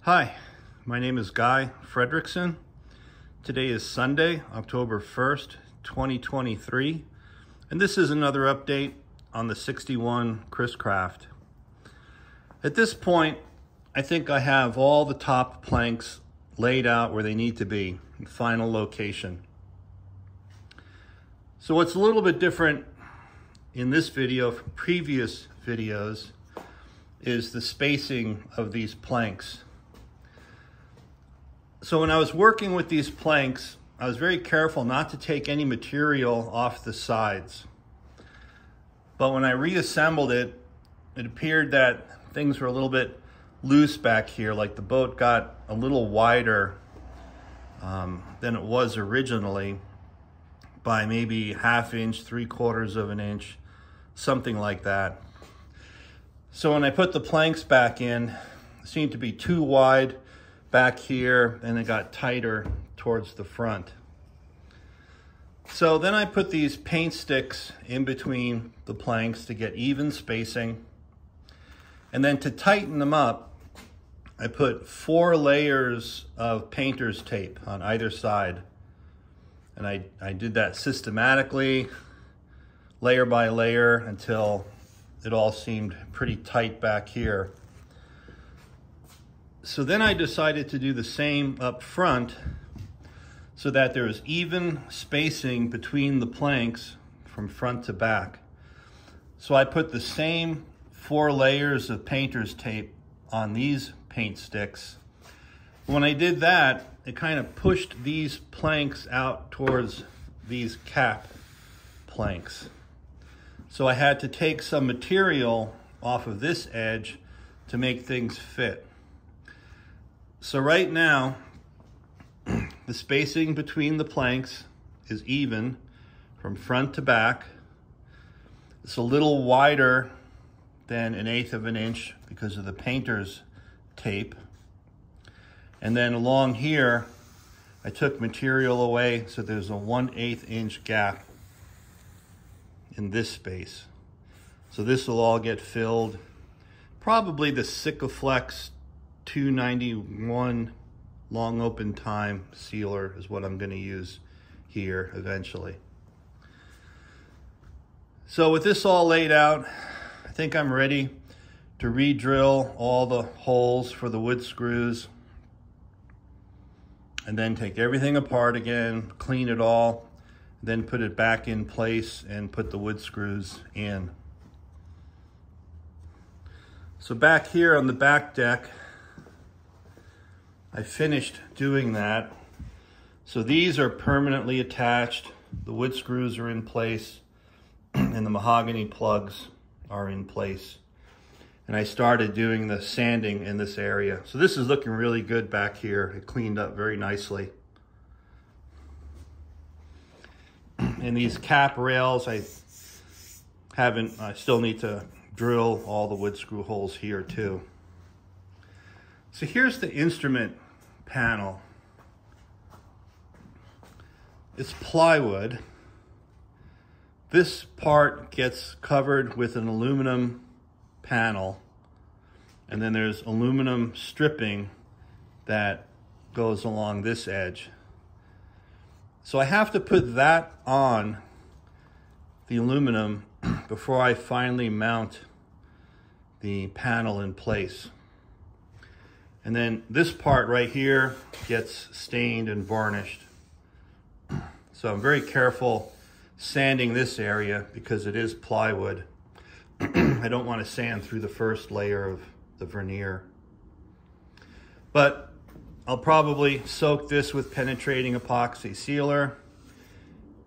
Hi, my name is Guy Fredrickson. Today is Sunday, October 1st, 2023, and this is another update on the 61 Chris Craft. At this point, I think I have all the top planks laid out where they need to be, in final location. So what's a little bit different in this video from previous videos is the spacing of these planks. So when I was working with these planks, I was very careful not to take any material off the sides. But when I reassembled it, it appeared that things were a little bit loose back here, like the boat got a little wider than it was originally by maybe ½ inch, 3/4 of an inch, something like that. So when I put the planks back in, it seemed to be too wide back here, and it got tighter towards the front. So then I put these paint sticks in between the planks to get even spacing. And then to tighten them up, I put 4 layers of painter's tape on either side. And I did that systematically, layer by layer, until it all seemed pretty tight back here. So then I decided to do the same up front so that there was even spacing between the planks from front to back. So I put the same 4 layers of painter's tape on these paint sticks. When I did that, it kind of pushed these planks out towards these cap planks. So I had to take some material off of this edge to make things fit. So right now, the spacing between the planks is even from front to back. It's a little wider than 1/8 of an inch because of the painter's tape. And then along here, I took material away, so there's a 1/8 inch gap in this space. So this will all get filled. Probably the Sikaflex 291 long open time sealer is what I'm going to use here eventually. So with this all laid out, I think I'm ready to re-drill all the holes for the wood screws and then take everything apart again, clean it all, then put it back in place and put the wood screws in. So back here on the back deck, I finished doing that. So these are permanently attached. The wood screws are in place and the mahogany plugs are in place. And I started doing the sanding in this area. So this is looking really good back here. It cleaned up very nicely. And these cap rails, I still need to drill all the wood screw holes here too. So here's the instrument panel. It's plywood. This part gets covered with an aluminum panel, and then there's aluminum stripping that goes along this edge. So I have to put that on the aluminum before I finally mount the panel in place. And then this part right here gets stained and varnished. So I'm very careful sanding this area because it is plywood. I don't want to sand through the first layer of the veneer. But I'll probably soak this with penetrating epoxy sealer,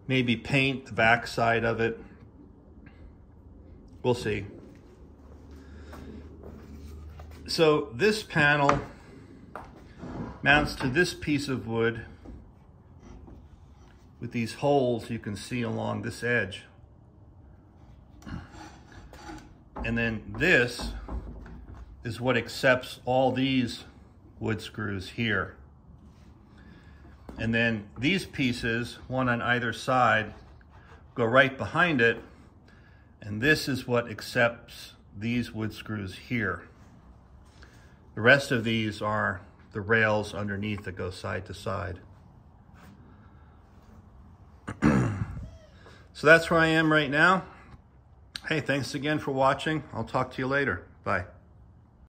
maybe paint the back side of it. We'll see. So this panel mounts to this piece of wood with these holes you can see along this edge. And then this is what accepts all these wood screws here. And then these pieces, one on either side, go right behind it. And this is what accepts these wood screws here. The rest of these are the rails underneath that go side to side. So that's where I am right now. Hey, thanks again for watching. I'll talk to you later. Bye.